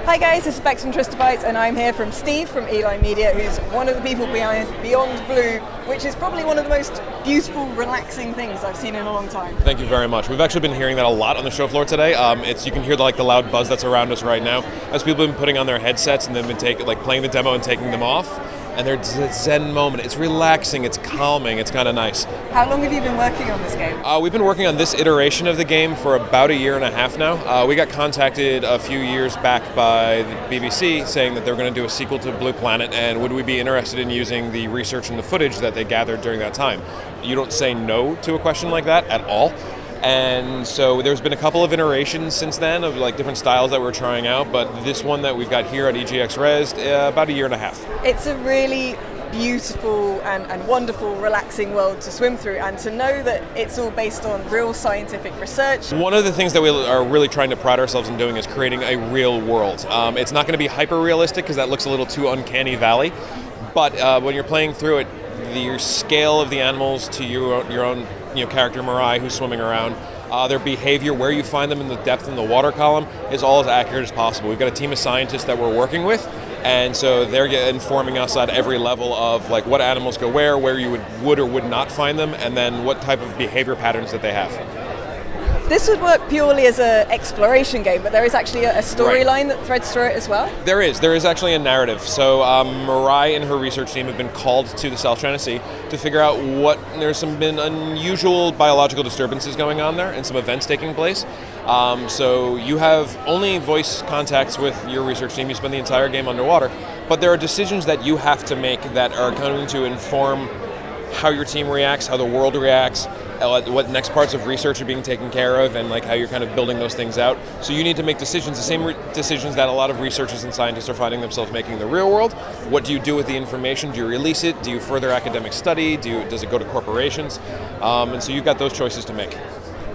Hi guys, this is Bex from Trista, and I'm here from Steve from Eli Media, who's one of the people behind Beyond Blue, which is probably one of the most beautiful, relaxing things I've seen in a long time. Thank you very much. We've actually been hearing that a lot on the show floor today. You can hear the loud buzz that's around us right now as people have been putting on their headsets and then been playing the demo and taking them off. And there's a zen moment. It's relaxing, it's calming, it's kind of nice. How long have you been working on this game? We've been working on this iteration of the game for about a year and a half now. We got contacted a few years back by the BBC saying that they were going to do a sequel to Blue Planet, and would we be interested in using the research and the footage that they gathered during that time. You don't say no to a question like that at all. And so there's been a couple of iterations since then of different styles that we're trying out, but this one that we've got here at EGX Res, about a year and a half. It's a really beautiful and wonderful, relaxing world to swim through, and to know that it's all based on real scientific research. One of the things that we are really trying to pride ourselves in doing is creating a real world. It's not going to be hyper-realistic because that looks a little too uncanny valley, but when you're playing through it, the scale of the animals to your own character Mirai who's swimming around, their behavior, where you find them in the depth in the water column is all as accurate as possible. We've got a team of scientists that we're working with, and so they're informing us at every level of what animals go where you would or would not find them, and then what type of behavior patterns that they have. This would work purely as an exploration game, but there is actually a storyline that threads through it as well? There is actually a narrative. So Mirai and her research team have been called to the South China Sea to figure out there's been unusual biological disturbances going on there and some events taking place. So you have only voice contacts with your research team. You spend the entire game underwater, but there are decisions that you have to make that are going to inform how your team reacts, how the world reacts, what next parts of research are being taken care of, and how you're kind of building those things out. So you need to make decisions, the same decisions that a lot of researchers and scientists are finding themselves making in the real world. What do you do with the information? Do you release it? Do you further academic study? Does it go to corporations? And so you've got those choices to make.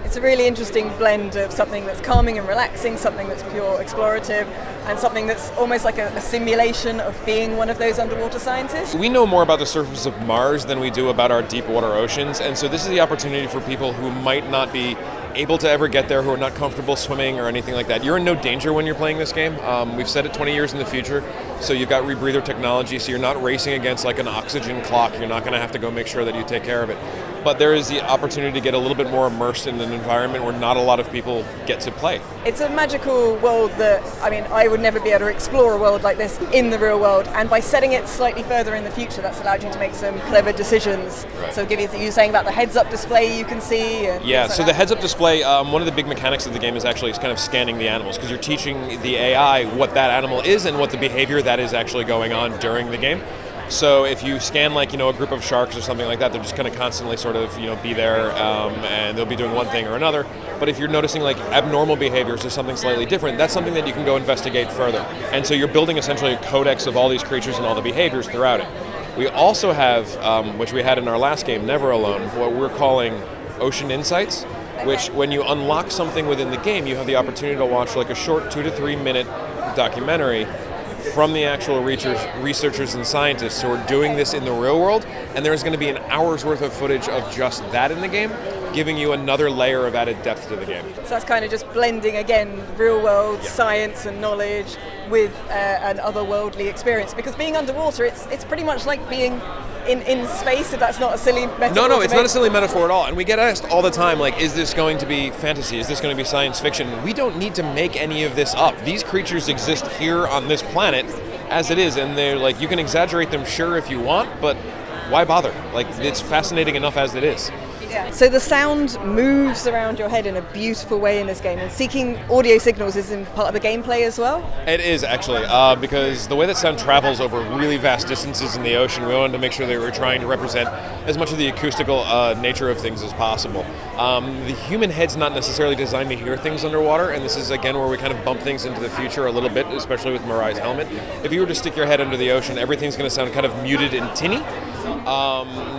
It's a really interesting blend of something that's calming and relaxing, something that's pure explorative, and something that's almost like a simulation of being one of those underwater scientists. We know more about the surface of Mars than we do about our deep water oceans, and so this is the opportunity for people who might not be able to ever get there, who are not comfortable swimming or anything like that. You're in no danger when you're playing this game. We've set it 20 years in the future, so you've got rebreather technology, so you're not racing against an oxygen clock. You're not going to have to go make sure that you take care of it. But there is the opportunity to get a little bit more immersed in an environment where not a lot of people get to play. It's a magical world that, I would never be able to explore a world like this in the real world, and by setting it slightly further in the future, that's allowed you to make some clever decisions. Right. So you were saying about the heads-up display you can see. Yeah, so the heads-up display, one of the big mechanics of the game is actually kind of scanning the animals, because you're teaching the AI what that animal is and what the behavior that is actually going on during the game. So if you scan a group of sharks or something like that, they're just going to constantly sort of be there, and they'll be doing one thing or another. But if you're noticing abnormal behaviors or something slightly different, that's something that you can go investigate further. And so you're building essentially a codex of all these creatures and all the behaviors throughout it. We also have, which we had in our last game, Never Alone, what we're calling Ocean Insights, which when you unlock something within the game, you have the opportunity to watch a short 2 to 3 minute documentary from the actual researchers and scientists who are doing this in the real world, and there's going to be an hour's worth of footage of just that in the game, giving you another layer of added depth to the game. So that's kind of just blending, again, real world science and knowledge with an otherworldly experience, because being underwater, it's pretty much like being in space, if that's not a silly metaphor. No, it's not a silly metaphor at all. And we get asked all the time, is this going to be fantasy? Is this going to be science fiction? We don't need to make any of this up. These creatures exist here on this planet as it is, and they're you can exaggerate them, sure, if you want, but why bother? It's fascinating enough as it is. Yeah. So the sound moves around your head in a beautiful way in this game, and seeking audio signals is in part of the gameplay as well? It is, actually, because the way that sound travels over really vast distances in the ocean, we wanted to make sure that we were trying to represent as much of the acoustical nature of things as possible. The human head's not necessarily designed to hear things underwater, and this is, again, where we kind of bump things into the future a little bit, especially with Mirai's helmet. If you were to stick your head under the ocean, everything's going to sound kind of muted and tinny.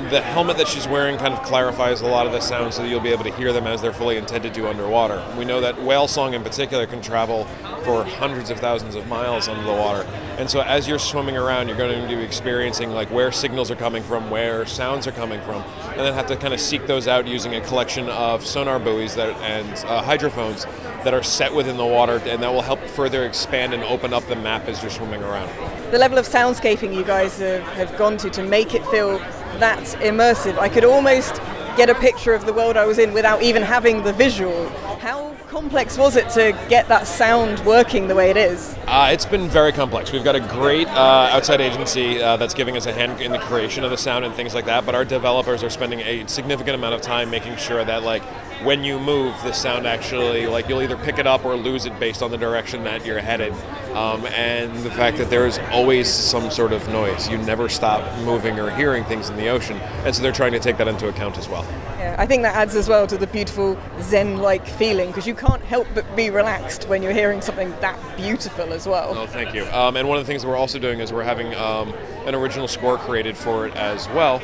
The helmet that she's wearing kind of clarifies a lot of the sounds so that you'll be able to hear them as they're fully intended to underwater. We know that whale song in particular can travel for hundreds of thousands of miles under the water. And so as you're swimming around, you're going to be experiencing where signals are coming from, where sounds are coming from, and then have to kind of seek those out using a collection of sonar buoys and hydrophones that are set within the water, and that will help further expand and open up the map as you're swimming around. The level of soundscaping you guys have gone to make it feel that immersive. I could almost get a picture of the world I was in without even having the visual. How complex was it to get that sound working the way it is? It's been very complex. We've got a great outside agency that's giving us a hand in the creation of the sound and things like that, but our developers are spending a significant amount of time making sure that like when you move, the sound actually, like you'll either pick it up or lose it based on the direction that you're headed. And the fact that there's always some sort of noise. You never stop moving or hearing things in the ocean, and so they're trying to take that into account as well. Yeah, I think that adds as well to the beautiful Zen-like feeling, because you can't help but be relaxed when you're hearing something that beautiful as well. Oh, thank you. And one of the things that we're also doing is we're having an original score created for it as well.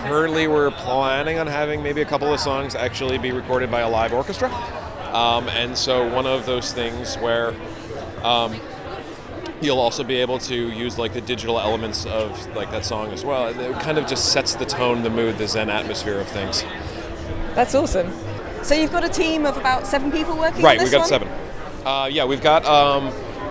Currently, we're planning on having maybe a couple of songs actually be recorded by a live orchestra. And so one of those things where you'll also be able to use like the digital elements of like that song as well. It kind of just sets the tone, the mood, the Zen atmosphere of things. That's awesome. So you've got a team of about 7 people working on this one? Right, we've got 7. Yeah, we've got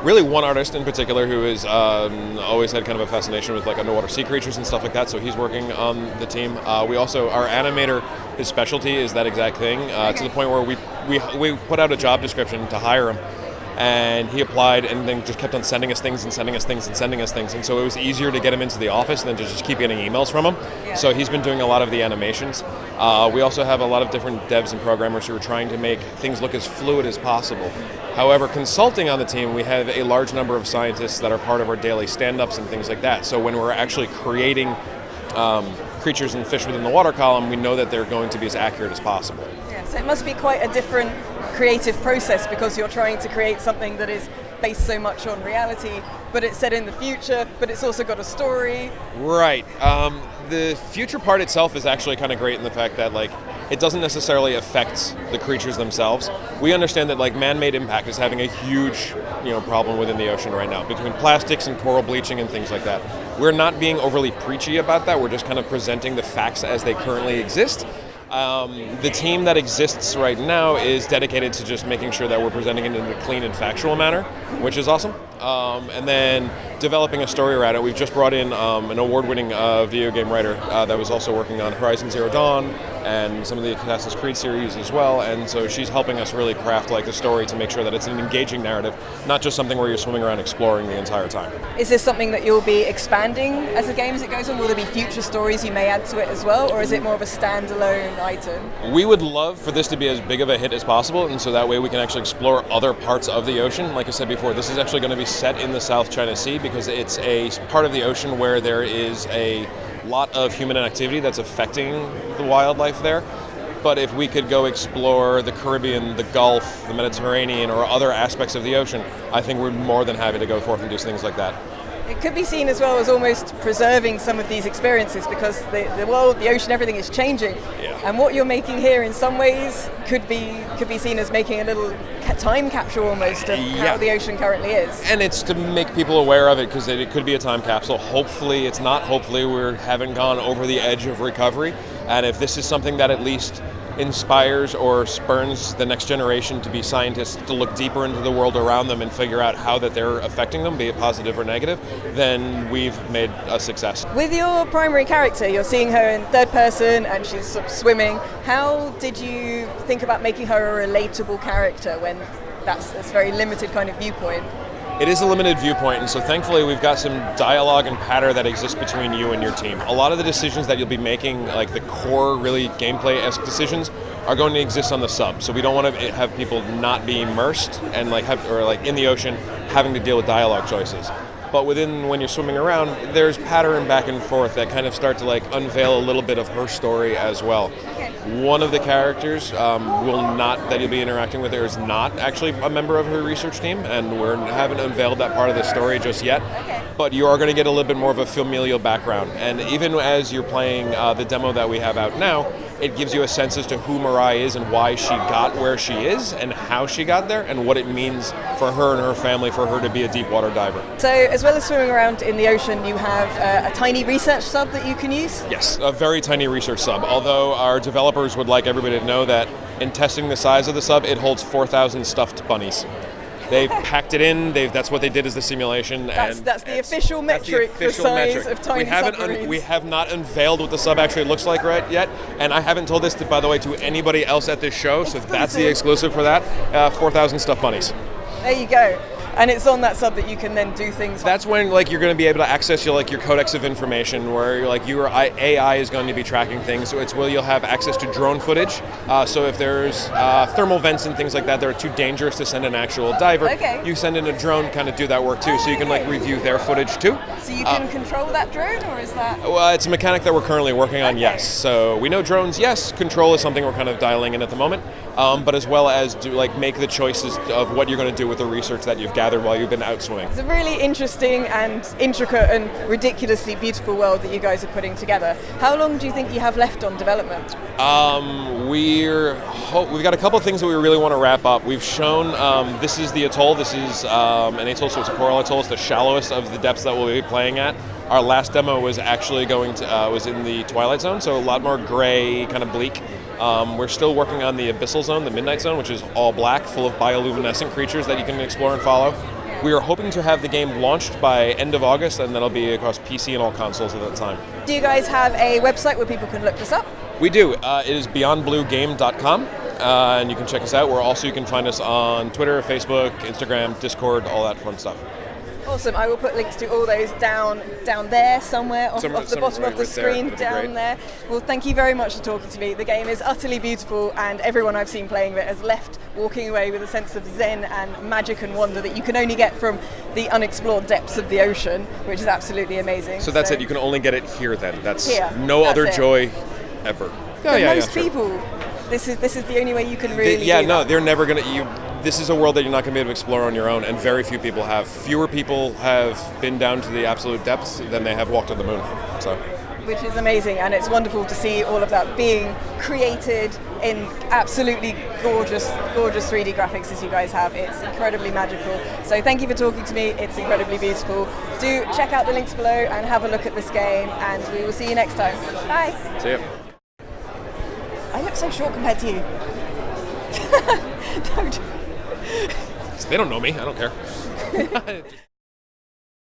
really one artist in particular who has always had kind of a fascination with like underwater sea creatures and stuff like that, so he's working on the team. We also, our animator, his specialty is that exact thing, to the point where we put out a job description to hire him, and he applied and then just kept on sending us things and sending us things and sending us things, and so it was easier to get him into the office than to just keep getting emails from him. Yeah. So he's been doing a lot of the animations. We also have a lot of different devs and programmers who are trying to make things look as fluid as possible. However, consulting on the team, we have a large number of scientists that are part of our daily stand-ups and things like that. So when we're actually creating creatures and fish within the water column, we know that they're going to be as accurate as possible. Yeah, so it must be quite a different creative process, because you're trying to create something that is based so much on reality, but it's set in the future, but it's also got a story. Right. The future part itself is actually kind of great in the fact that like it doesn't necessarily affect the creatures themselves. We understand that like man-made impact is having a huge, problem within the ocean right now, between plastics and coral bleaching and things like that. We're not being overly preachy about that. We're just kind of presenting the facts as they currently exist. The team that exists right now is dedicated to just making sure that we're presenting it in a clean and factual manner, which is awesome. And then developing a story around it. We've just brought in an award-winning video game writer that was also working on Horizon Zero Dawn and some of the Assassin's Creed series as well. And so she's helping us really craft like the story to make sure that it's an engaging narrative, not just something where you're swimming around exploring the entire time. Is this something that you'll be expanding as the game as it goes on? Will there be future stories you may add to it as well, or is it more of a standalone item? We would love for this to be as big of a hit as possible, and so that way we can actually explore other parts of the ocean. Like I said before, this is actually going to be set in the South China Sea because it's a part of the ocean where there is a lot of human activity that's affecting the wildlife there. But if we could go explore the Caribbean, the Gulf, the Mediterranean, or other aspects of the ocean, I think we're more than happy to go forth and do things like that. It could be seen as well as almost preserving some of these experiences, because the world, the ocean, everything is changing. Yeah. And what you're making here in some ways could be seen as making a little time capsule almost of how the ocean currently is. And it's to make people aware of it, because it could be a time capsule. Hopefully it's not. Hopefully we haven't gone over the edge of recovery. And if this is something that at least inspires or spurns the next generation to be scientists, to look deeper into the world around them and figure out how that they're affecting them, be it positive or negative, then we've made a success. With your primary character, you're seeing her in third person and she's sort of swimming. How did you think about making her a relatable character when that's this very limited kind of viewpoint? It is a limited viewpoint, and so thankfully we've got some dialogue and patter that exists between you and your team. A lot of the decisions that you'll be making, like the core, really gameplay-esque decisions, are going to exist on the sub. So we don't want to have people not be immersed and in the ocean having to deal with dialogue choices. But when you're swimming around, there's pattern back and forth that kind of start to unveil a little bit of her story as well. Okay. One of the characters that you'll be interacting with is not actually a member of her research team, and we haven't unveiled that part of the story just yet. Okay. But you are going to get a little bit more of a familial background. And even as you're playing the demo that we have out now, it gives you a sense as to who Mirai is and why she got where she is and how she got there and what it means for her and her family for her to be a deep water diver. So as well as swimming around in the ocean, you have a tiny research sub that you can use? Yes, a very tiny research sub, although our developers would like everybody to know that in testing the size of the sub, it holds 4,000 stuffed bunnies. They've packed it in. That's what they did as the simulation. That's the official metric for size of tiny submarines. We have not unveiled what the sub actually looks like yet, and I haven't told this, by the way, to anybody else at this show. So that's the exclusive for that. 4,000 stuffed bunnies. There you go. And it's on that sub that you can then do things. That's when you're going to be able to access your codex of information, where your AI is going to be tracking things. So it's where you'll have access to drone footage. So if there's thermal vents and things like that are too dangerous to send an actual diver, you send in a drone kind of do that work too. So you can review their footage too. So you can control that drone, or is that? Well, it's a mechanic that we're currently working on. Yes. So we know drones. Yes. Control is something we're kind of dialing in at the moment. But as well as make the choices of what you're going to do with the research that you've gathered while you've been out swimming. It's a really interesting and intricate and ridiculously beautiful world that you guys are putting together. How long do you think you have left on development? We've got a couple of things that we really want to wrap up. We've shown this is the atoll. This is an atoll, so it's a coral atoll. It's the shallowest of the depths that we'll be playing at. Our last demo was actually was in the twilight zone, so a lot more gray, kind of bleak. We're still working on the abyssal zone, the midnight zone, which is all black, full of bioluminescent creatures that you can explore and follow. We are hoping to have the game launched by end of August, and that'll be across PC and all consoles at that time. Do you guys have a website where people can look this up? We do. It is beyondbluegame.com, and you can check us out. You can find us on Twitter, Facebook, Instagram, Discord, all that fun stuff. Awesome. I will put links to all those down there somewhere off the bottom of the screen down there. Well, thank you very much for talking to me. The game is utterly beautiful, and everyone I've seen playing it has left walking away with a sense of zen and magic and wonder that you can only get from the unexplored depths of the ocean, which is absolutely amazing. So that's it. You can only get it here then. That's here. No That's other it. joy ever. For most people, this is the only way you can really do that. They're never going to... This is a world that you're not going to be able to explore on your own, and very few people have. Fewer people have been down to the absolute depths than they have walked on the moon. So, which is amazing, and it's wonderful to see all of that being created in absolutely gorgeous 3D graphics as you guys have. It's incredibly magical. So thank you for talking to me. It's incredibly beautiful. Do check out the links below and have a look at this game, and we will see you next time. Bye. See ya. I look so short compared to you. Don't. They don't know me. I don't care.